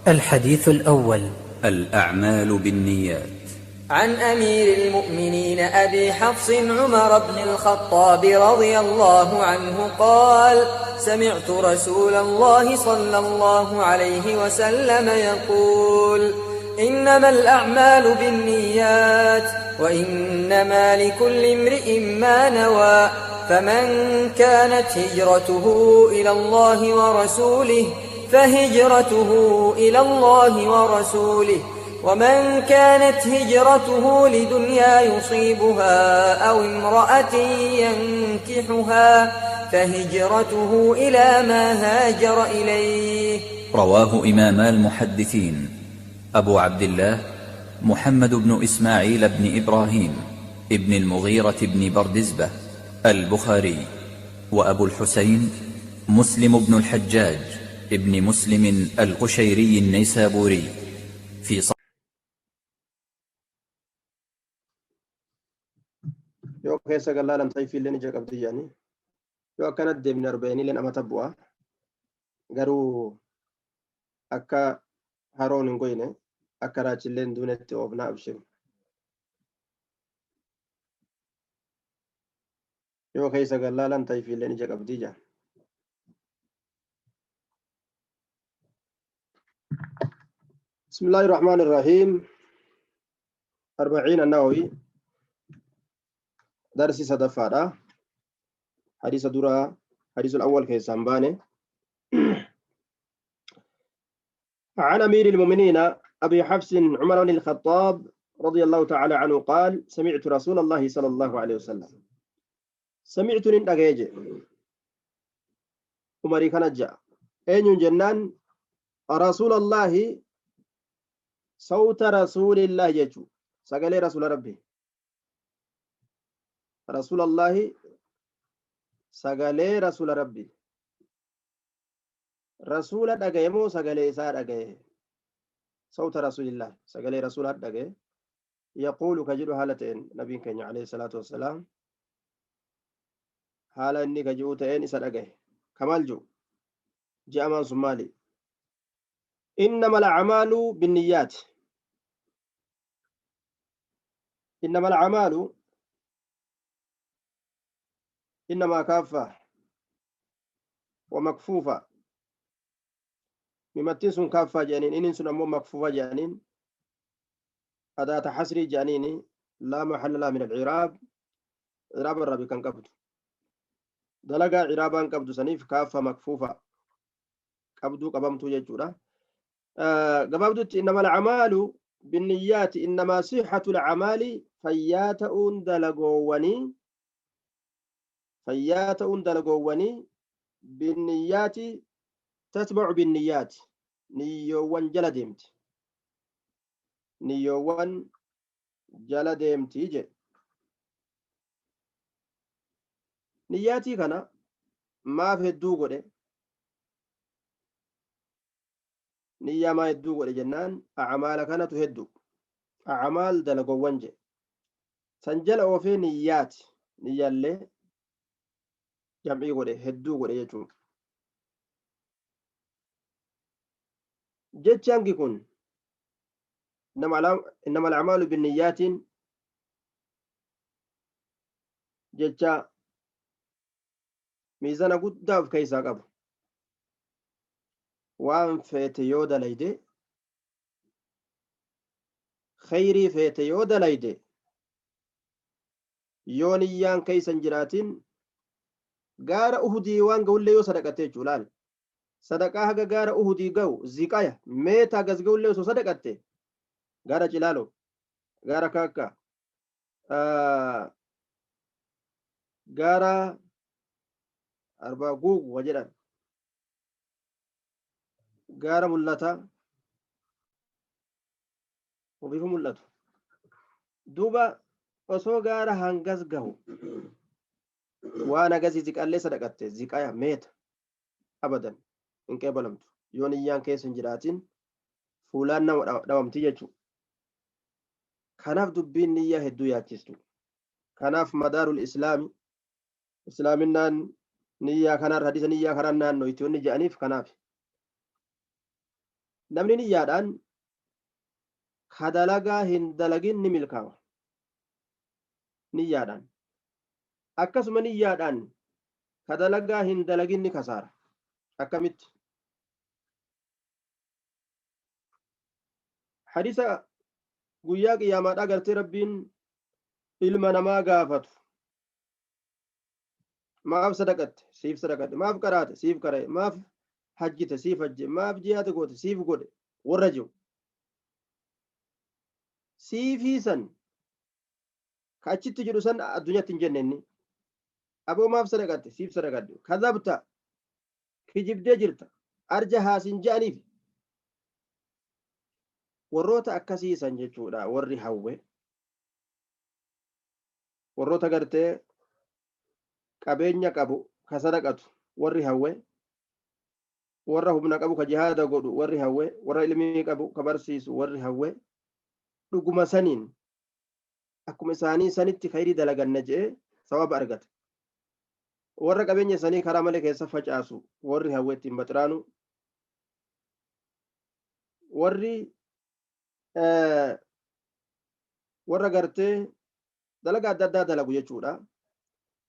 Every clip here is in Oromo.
الحديث الأول: الأعمال بالنيات. عن أمير المؤمنين أبي حفص عمر بن الخطاب رضي الله عنه قال: سمعت رسول الله صلى الله عليه وسلم يقول: إنما الأعمال بالنيات وإنما لكل امرئ ما نوى، فمن كانت هجرته إلى الله ورسوله فهجرته إلى الله ورسوله، ومن كانت هجرته لدنيا يصيبها أو امرأة ينكحها فهجرته إلى ما هاجر إليه. رواه إمام المحدثين أبو عبد الله محمد بن إسماعيل بن إبراهيم ابن المغيرة بن بردزبة البخاري، وأبو الحسين مسلم بن الحجاج ابن مسلم القشيري النيسابوري في yoo keessa gallaalan xayfii illee ni jaqabdi jedhanii yoo akkanatti deemne arba'inii illee nama tabbu'a garuu akka haroon hin goyne akka raachillee hin duunetti oofnaa abshiru yoo keessa gallaalan xayfii illee ni jaqabdi jedhan. بسم الله الرحمن الرحيم. 40 النووي درسي صدفادا حديث درا حديث الأول كيسان باني. عن أمير المؤمنين أبي حفص عمر بن الخطاب رضي الله تعالى عنه قال: سمعت رسول الله صلى الله عليه وسلم. سمعت نندقيج عمري كان جاء أين جنان رسول الله صوت رسول الله يجو سقال رسول ربي رسول الله سقال رسول ربي رسول دغيمو سقال إساء دغي صوت رسول الله سقال رسول دغي يقول كجد حالتين نبي كان عليه الصلاة والسلام حالا إني كجوتين إساء دغي كمال جو جاء من سمالي إنما الأعمال بالنيات. إنما الأعمال إنما كافة ومكفوفة ممتنس كافة جانين إنس نمو مكفوفة جانين أداة حسري جانين لا محل لا من العراب. عراب الربي كان قبض دلقا عرابان قبض سنيف كافة مكفوفة قبضو قبمتو يجورا قبضت. إنما الأعمال بالنيات إنما صحة الأعمال فياتؤون دلقووني بالنيات تتبع بالنيات نيوان جلديمت يجي نياتي كان ما في الدوغو نيا ما يدوغو جنان أعمال كانت تهدو أعمال دلقوان جي سنجل وفي نيات نيا اللي جمعي غوري هدو غوري يجون جتشانكي كون إنما الأعمال بالنيات جتشا ميزانا قد في كيسا قبو وان فيت يودا ليدي خيري فيت يودا ليدي يونيان كيسا جراتين gaara uhudii waan ga'ullee yoo sadaqatte jechuudha. Sadaqaa haga gaara uhudii ga'u ziqaya meetaa gas ga'ullee osoo sadaqatte gaara cilaalo gaara kaakka gaara arbaa guugu wa jedhan gaara mul'ata ofiifu mul'atu duuba osoo gaara hangas gahu waan agasii ziqaallee sadaqatte ziqaya meeta abadan hin qeebalamtu yoo niyyaan keessa hin jiraatin fuulaan nama dhawamti jechuudha. kanaaf dubbiin niyyaa hedduu yaachistu. kanaaf madaarul islaami islaaminaan niyyaa kanarra hadisa niyyaa karan naannoo itiyoonni jedhaniif kanaaf namni niyyaadhaan kadalagaa hin dalagin ni milkaawa niyyaadhaan akkasuma niyyaadhaan kadalagaa hin dalagin ni kasaara akkamitti hadisa guyyaa qiyaamaadhaa gartee rabbiin ilma namaa gaafatu maaf sadaqatte siif sadaqatte maaf qaraate siif qara'e maaf hajjite siif hajje maaf jihaata goote siif godhe warra jiru siifii san ka achitti jedhu san addunyaatti hin jenne inni aboo maaf sadaqatte siif sadaqadde kadhabta kijibdee jirta arja haasin je'aniif warroota akkasiisan jechuudha warri hawwe warroota gartee qabeenya qabu ka sadaqatu warri hawwe warra humna qabu ka jihaada godhu warri hawwe warra ilmii qabu ka barsiisu warri hawwe dhuguma saniin akkuma isaanii sanitti khayrii dalaganna je'e sawaba argata warra qabeenya isaanii karaa malee keessa facaasu warri hawwe ittiin baxiraanu warri warra gartee dalaga adda addaa dalagu jechuudha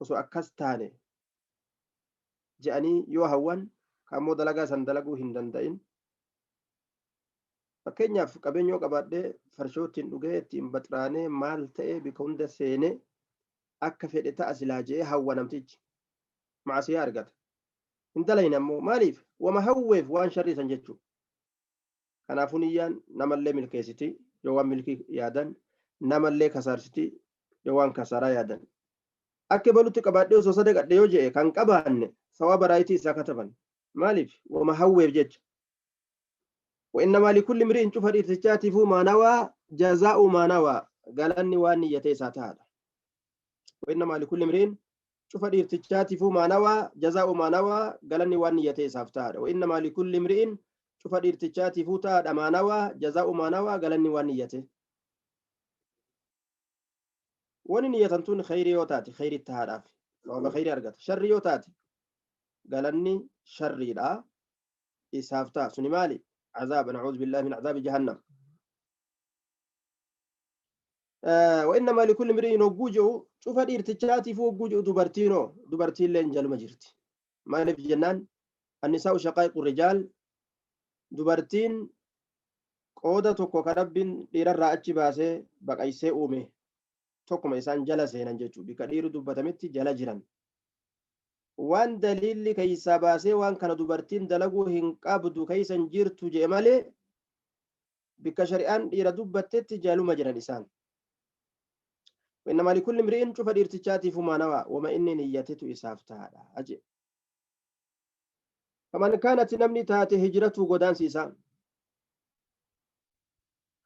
osoo akkas taane je'anii yoo hawwan kammoo dalagaa san dalaguu hin danda'in fakkeenyaaf qabeenyoo qabaadhee farshoo ittiin dhugee ittiin baxiraanee maal ta'e bika hunda seenee akka fedhe ta'a silaa je'ee hawwa namtichi maasiyaa argata hin dalayin ammoo maaliif wama hawweef waan sharriisan jechuudha kanaafuu niyyaan namallee milkeessiti yoo waan milkii yaadan namallee kasaarsiti yoo waan kasaaraa yaadan akka balutti qabaadhee osoo sadaqadhe yoo je'e kan qabaanne sawaba raayitii isaa kataban maaliif wama hawweef jecha وإنما لكل امرئ شوف الارتجاتي فو ما نوى جزاء ما نوى قال أني واني يتيسات هذا وإنما لكل امرئ شوف الارتجاتي فو ما نوى جزاء ما نوى قال أني واني يتيسات هذا وإنما لكل امرئ شوف الارتجاتي فو تاد ما نوى جزاء ما نوى قال أني واني يتي واني يتنتون خير يوتاتي خير التهادف وما خير أرقات شر يوتاتي قال أني شر لا إسافتا سني مالي عذاب نعوذ بالله من عذاب جهنم وإنما لكل امرئ وجوجو شوف الارتجاتي فوق وجوجو دبرتين لين جل مجرتي ما في جنان النساء شقائق الرجال دبرتين قودة توكو كرب دير الرأتش باسه بقايسه أومه توكو ميسان جلسه ننججو بكدير دبتمتي جل جران waan dalilli keeysaa baasee waan kana dubartiin dalaguu hin qabdu keeysan jirtu jee malee bikka shari'aan dhiira dubbattetti jaaluma jiran isaan وإنما لكل امرئ شوف الارتجاتي فما نوى وما إني نيته إسافتها أجي فمن كانت نمني تاتي هجرته قدان سيسان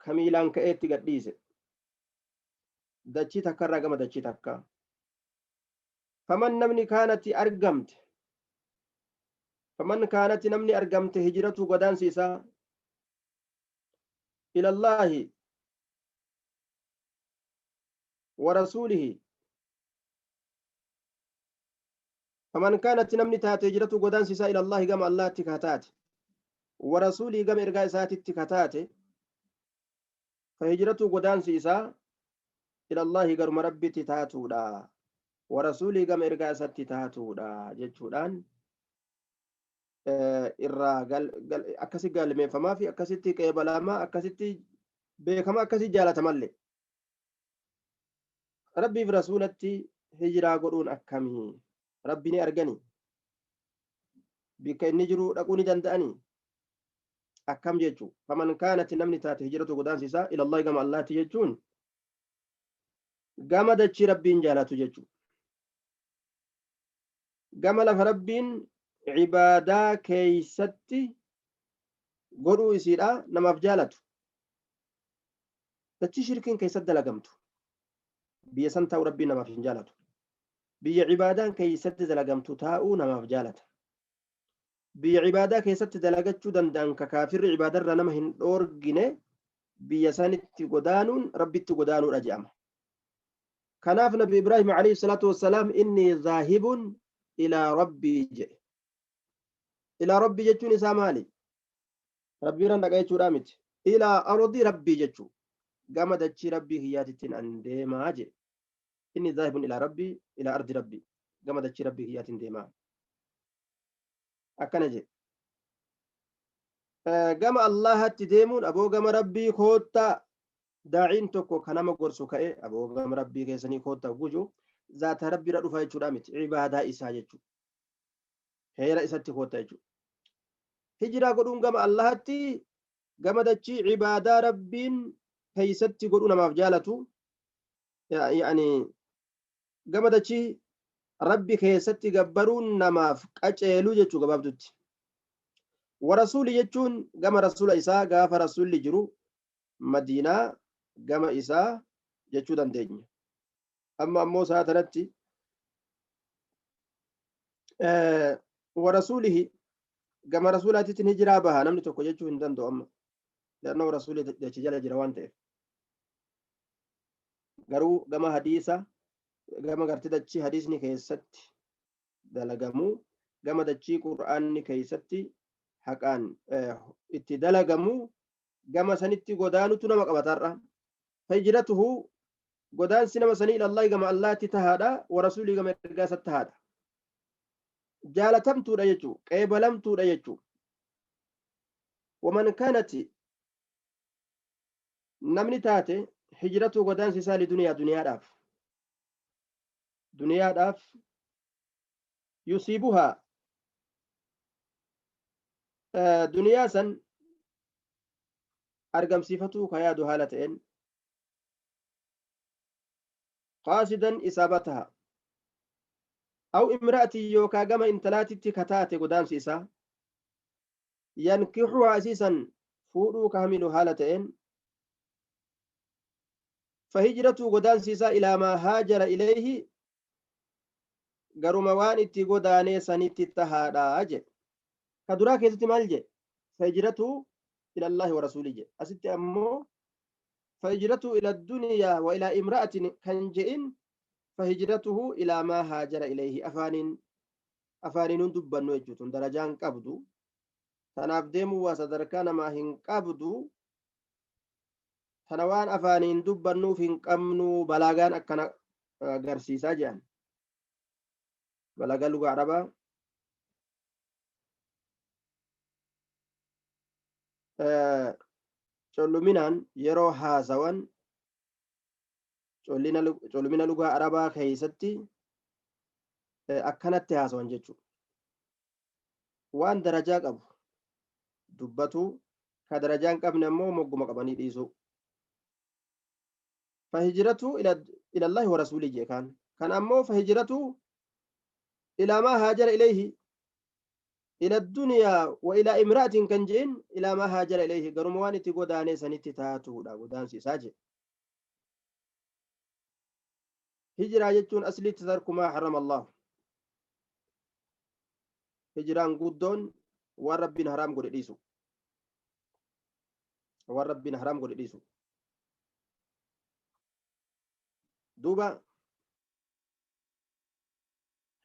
كميلان كأيتي قديسة دجي تكا رقم دجي تكا فمن نمني كانت أرقمت فمن كانت نمني أرقمت هجرته قدان سيسا إلى الله ورسوله فمن كانت نمني تات هجرته قدان سيسا إلى الله قام الله تكاتات ورسوله قام إرقاء سات التكاتات فهجرته قدان سيسا إلى الله قرم ربي تتاتو لا ورسولي قام إرقاء ستي تاتودا جتشودان irraa akkasi galmeeffamaa fi akkasitti qeebalamaa akkasitti beekamaa akkasi jaalatamallee rabbiif rasuulatti hijiraa godhuun akkamii rabbi ni arganii bikka inni jiru dhaquu ni danda'anii akkam jechuu faman kaanati namni taate hijiratu godaansisaa ilallahi gama allaati jechuun gama dachii rabbiin jaalatu jechuu gama lafa rabbiin عبادة كيستي قروا يسيرا نماف جالتو تتشي شركين كيسد دلقمتو بيا سنتاو ربي نماف جالتو بيا عبادة كيسد دلقمتو تاو نماف جالت بيا عبادة كيسد دلقتو دندان ككافر عبادة رنمهن أورجنة بيا سانت قدانون ربي تقدانون أجام كناف نبي إبراهيم عليه الصلاة والسلام إني ذاهب إلى ربي جئ إلى ربي جتوني سامالي rabbii ran dhaqa jechuudha miti ilaa ardi rabbii jechuu gama dachii rabbii kiyyaatittiin an deemaa je inni zaahibun ilaa rabbii ilaa ardi rabbii gama dachii rabbii kiyyaatiin deemaa akkana je gama allahatti deemuun aboo gama rabbii koottaa daa'iin tokko kanama gorsu ka'e aboo gama rabbii keessanii koottaa guju zaata rabbiirra dhufa jechuudha miti ibaadaa isaa jechuudha heera isatti koottaa jechuudha hijiraa godhuun gama allahatti gama dachii ibaadaa rabbiin keeysatti godhu namaaf jaalatu yaani gama dachii rabbi keessatti gabbaruun namaaf qaceelu jechuu gabaabdutti warasuuli jechuun gama rasula isaa gaafa rasulli jiru madiinaa gama isaa jechuu dandeenya amma ammoo saa tanatti warasuulihi gama rasulaatiitiin hijiraa baha namni tokko jechuu hin danda'u amma لأنه رسول دجال جروان تيف garuu gama hadiisa gama gartee dachii hadiisni keessatti dalagamu gama dachii qur'aanni keessatti haqaan itti dalagamu gama sanitti godaanutu nama qabatarra fajiratuhu godaansi nama sanii ilallahi gama allaatti tahaadha warasuulii gama ergaasatti tahaadha jaalatamtuudha jechuu qeebalamtuudha jechuu waman kanati namni taate hijratu godaansi isaa duniyaadhaaf yusiibuhaa duniyaa san argamsiifatuu ka yaadu haala ta'een qaasidan isaabataha aw imra'atin yookaa gama intalaatitti kataate godaansi isaa yankixuhaa isiisan fuudhuu ka hamilu haala ta'een فهجرته قدان سيسا إلى ما هاجر إليه قرم وان اتي قداني سنت التهادا أجي كدراك يستي مالجي فهجرته إلى الله ورسوله أستي أمو فهجرته إلى الدنيا وإلى امرأة كنجئن فهجرته إلى ما هاجر إليه أفانين دبا نوجتون درجان قبضو تنافديمو وصدركان ما هن قبضو kana waan afaaniin dubbannuuf hin qabnu balaagaan akkana agarsiisaa jedhan balaagaa lugaa arabaa colluminaan yeroo haasawan collumina lugaa arabaa keessatti akkanatti haasawan jechuudha waan darajaa qabu dubbatu ka darajaan qabne ammoo mogguma qabanii dhiisu فهجرته إلى الله ورسوله كان أمو فهجرته إلى ما هاجر إليه إلى الدنيا وإلى امرأة كنجين إلى ما هاجر إليه قرمواني تقوداني سنتي تاتو لا قودان سيساجي هجرة جتون أسلي تذرك ما حرم الله هجران قدون وربنا حرام قد إديسو وربنا حرام قد إديسو دوبا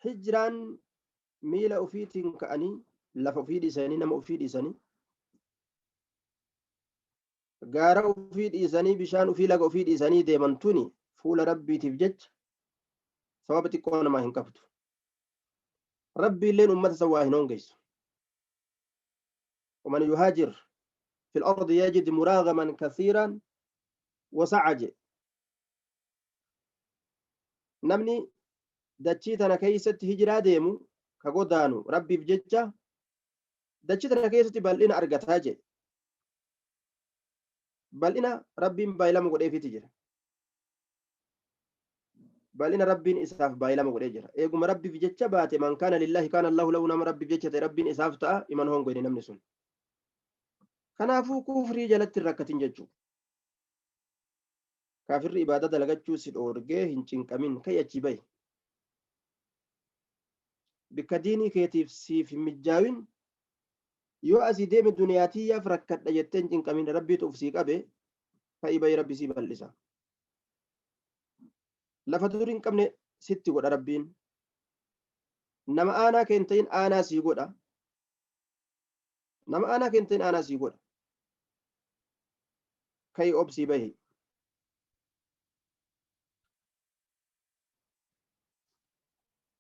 هجران ميلا أفيتين كأني لف أفيد إساني نم أفيد إساني غارة أفيد إساني بشان أفيد لغ أفيد إساني ديمانتوني فول ربي تفجج ثوابتي كون ما هنكفتو ربي لين أمة سواهنون قيس ومن يهاجر في الأرض يجد مراغما كثيرا وسعج namni dachii tana keessatti hijiraa deemu ka godaanu rabbiif jecha dachii tana keessatti bal'ina argataa jedhe bal'ina rabbiin baay'ilama godheefiti jira bal'ina rabbiin isaaf baay'ilama godhee jira eeguma rabbiif jecha baate man kaana lillahi kaana allahu lahu nama rabbiif jecha ta'e rabbiin isaaf ta'a iman hongoyne namni sun kanaafuu kufrii jalatti hin rakkatin jechuu kaafirri ibaada dalagachuu si dhoorgee hin cinqamin kayyachi bayi bikka diinii keetiif siif hin mijjaawin yoo asii deeme duniyaatiyyaaf rakkadha jettee hin cinqamin rabbiitu uf sii qabe ka'ii bayi rabbi sii bal'isa lafa dur hin qabne sitti godha rabbiin nama aanaa keen ta'in aanaa sii godha nama aanaa keen ta'in aanaa sii godha كي أبسي به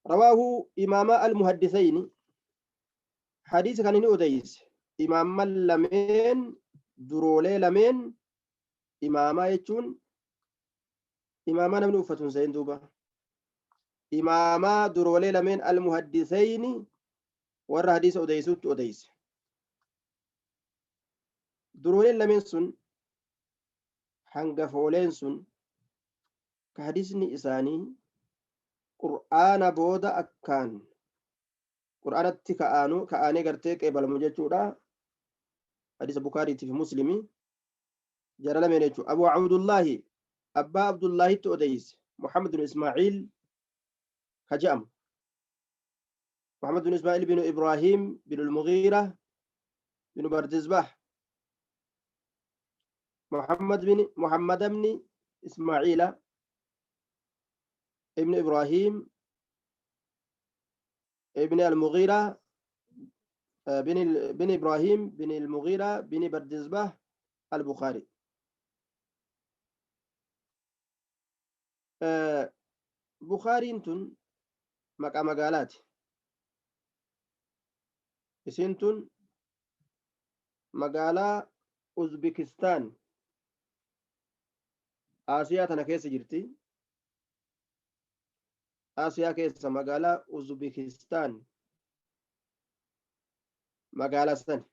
رواه إمام المحدثين حديث كان أديس إمام لمن درولي لمن إمام يجون إمام نمن أفتون سين دوبا إمام درولي لمن المحدثين ور حديث أديسوت أديس درولي لمن سن hangafooleen sun ka hadisni isaanii qur'aana booda akkaan qur'aanatti ka'aanee gartee qeebalamu jechuudha. hadisa bukaariitiif muslimi jara lameen jechuudha. abu abdullaahi abbaa abdullaahitti odeyse muhammad bin ismaaciil ka je'amu muhammad bin ismaaciil binu ibraahim binu almugiira binu bardizbah محمد بن إسماعيل ابن إبراهيم ابن المغيرة بن إبراهيم بن المغيرة بن بردزبة البخاري. بخاري انتن مقالات اسنتن مقالة أوزبكستان آسيا تنا كيس جرتي آسيا كيس مقالة أوزبكستان مقالة سن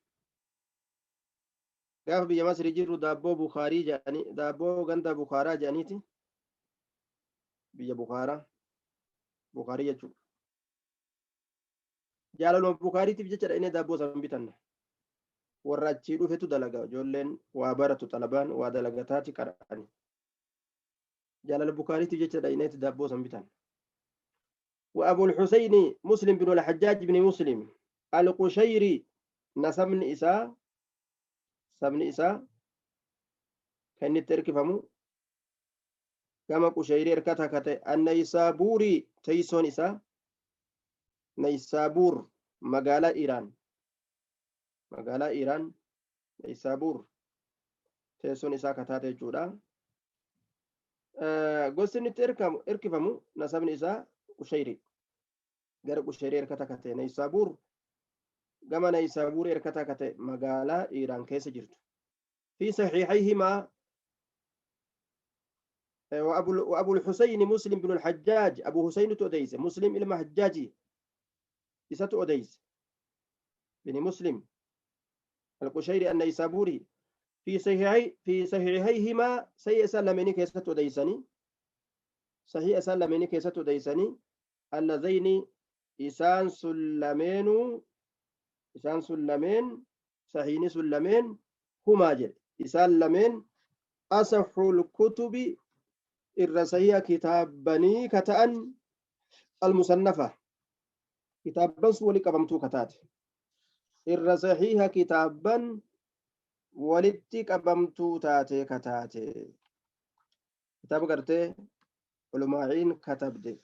قاف بيا مصر جيرو دابو بخاري جاني دابو غندا بخارا جانيتي بيا بخاري يجو جالو بخاري تبجي جرا إني دابو سنبتنا warraachii dhufetu dalaga ijoolleen waa baratu xalabaan waa dalagataati qara'ani jaalala bukaariitiif jecha dha'ineeti daabboo san bitan وأبو الحسين مسلم بن الحجاج بن مسلم القشيري نسمن إساء سمن إساء كان تركفمو كما قشيري ركتا كتا النيسابوري تيسون إساء نيسابور مقالة إيران magaalaa Iraan Naysaabuur teessoon isaa kataate jechuudha. gosti inni erkifamu nasabni isaa Qushayri gara Qushayri erkata kate Naysaabuur gama Naysaabuur erkata kate magaalaa Iraan keessa jirtu. في صحيحيهما وأبو الحسين مسلم بن الحجاج أبو حسين تؤديس مسلم إلما حجاجي إسا تؤديس بن مسلم القشيري النيسابوري في صحيحيهما سيء سلمني كيسة تؤديسني صحيح سلمني كيسة تؤديسني اللذين إسان سلمين صحيح سلمين هما جل إسان لمن أصح الكتب الرسية كتابني كتأن المصنفة كتابا سولي قبمتو كتات الرسيحيها كتابا ولدتي قبمتو تاتي كتاتي كتاب قرتي علماءين كتبدي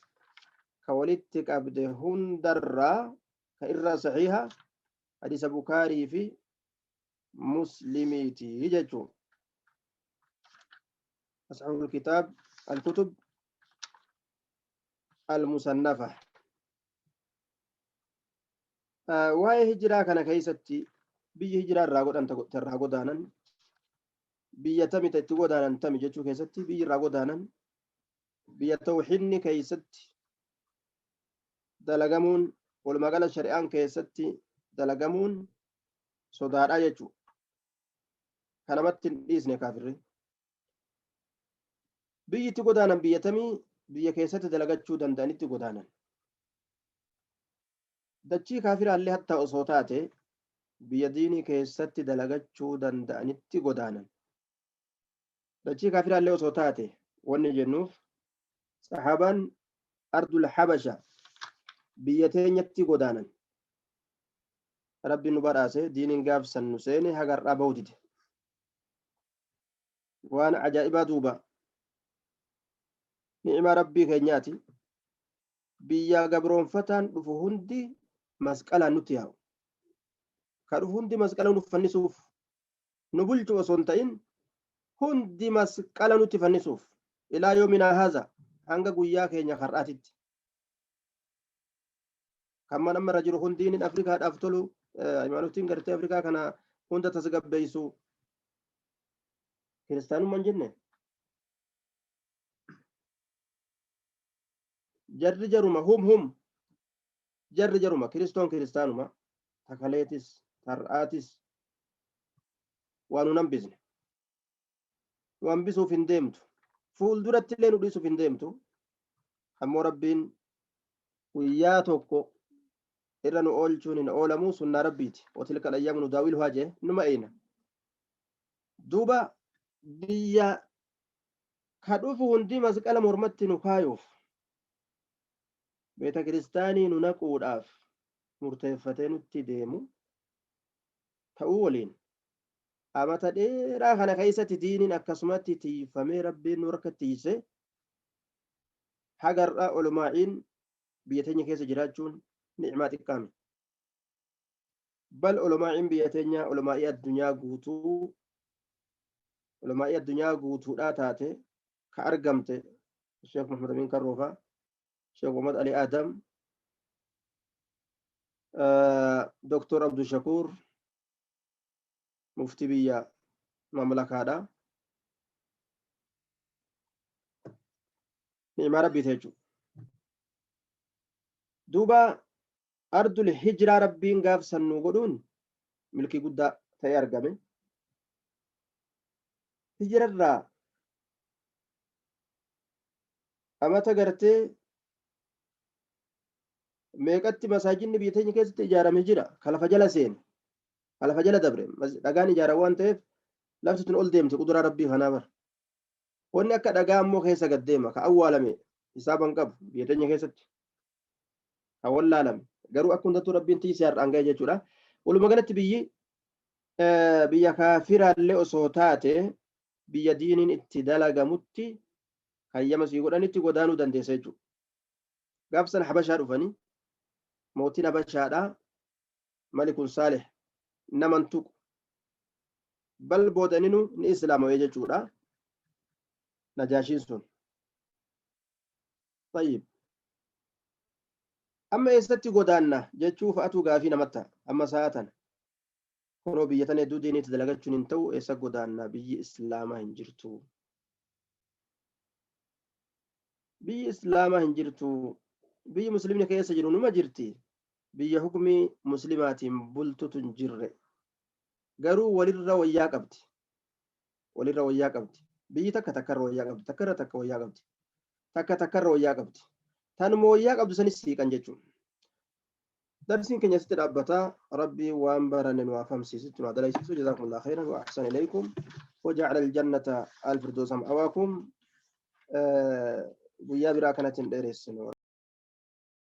كولدتي قبدي هندرا كالرسيحيها حديث بكاري في مسلميتي يجتو أصحاب الكتب المصنفة وهي هجرة كان كيستي بي هجرة راغو دانان بي يتمي تتغو دانان تمي جتو كيستي بي راغو دانان بي توحيني كيستي دلغمون والمقالة الشريعان كيستي دلغمون صدار آيجو كلمات إذن كافر بيتي قدانا بيتمي بيا كيسات دلغتشو دندانيتي قدانا دچي كافر اللي حتى أصوتاتي بيا ديني كيسات دلغتشو دندانيتي قدانا دچي كافر اللي أصوتاتي واني جنوف صحابا أرض الحبشة بيتين يتي قدانا ربي نبراسي دين قاف سنسيني هقر أبودي وانا عجائبا دوبا نعمة ربي كينياتي بيا قبرون فتان دفو هندي مسكالا نتياو كدفو هندي مسكالا نفنسوف نبلتو وصنتين hundi masqala nutti fannisuuf ilaa yoominaa haza hanga guyyaa keenya har'aatitti kan mana irra jiru hundiin Afrikaadhaaf tolu imaanutiin gartee Afrikaa kana hunda tasgabbeessu kiristaanummaan jenne jarri jaruma jarri jaruma kiristaanuma takaleetis har'aatis waan nu hambisne nu hambisuuf hin deemtu fuulduratti illee nu dhiisuuf hin deemtu ammoo rabbiin guyyaa tokko irra nu oolchuun hin oolamu sunnaa rabbiiti watilka ayyaamu nudaawiluhaa jee numa eeyna duuba biyya ka dhufu hundi masqala mormatti nu kaayuuf beeta kiristaanii nu naquudhaaf murteeffatee nutti deemu ta'uu waliin amata dheeraa kana keessatti diiniin akkasumatti tiifamee rabbiin nu harka tiise hagarra olmaa'iin biyya teenya keessa jiraachuun ni'maa xiqqaami bal olmaa'iin biyya teenya olmaa'ii addunyaa guutuudhaa taate ka argamte Sheekh Muhammad Amin Karroofaa Sheekh Muhammad Ali Adam Dr. Abdul Shakur mufti biyya mamlakaadha ni'maa rabbiiti jechuudha duuba ardul hijiraa rabbiin gaafsannuu godhuun milkii guddaa ta'ee argame hijirarraa amata gartee meeqatti masaajinni biyya teenya keessatti ijaaramee jira kalafa jala seene kalafa jala dabre dhagaan ijaara waan ta'eef lafti tun ol deemte quduraa rabbii kanaa bar wanni akka dhagaa ammoo keessa gad deema ka awwaalame hisaaban qabu biyya teenya keessatti ka wallaalame garuu akka hundattuu rabbiin tiisee har'aan ga'e jechuudha walumaa galatti biyya kaafiraallee osoo taate biyya diiniin itti dalagamutti hayyama sii godhanitti godaanuu dandeessa jechuudha gaafsan habashaa dhufanii mootiin habashaadhaa malikun saalih naman tuqu bal boodaninu ni islaamawee jechuudha najaashiin sun tayyib amma eessatti godaanna jechuu fa'atu gaafii namatta amma sa'atan kunoo biyya tan hedduu diiniitti dalagachuun hin ta'u eessa godaanna biyyi islaamaa hin jirtu biyyi islaamaa hin jirtu biyyi muslimni keessa jiru numa jirti biyya hukumii muslimaatiin bultutu hin jirre garuu walirra wayyaa qabdi biyyi takkarra wayyaa qabdi takkarra wayyaa qabdi tanuma wayyaa qabdu sanis siiqan jechuudha darsiin keenya sitti dhaabbataa rabbii waan baranne nu afamsiisitti nu adalaysiisu jazaakumullahu khairan wa ahsana ilaykum waja'ala aljannata alfirdawsa ma'awaakum guyyaa biraa kanatti hin dheeressinu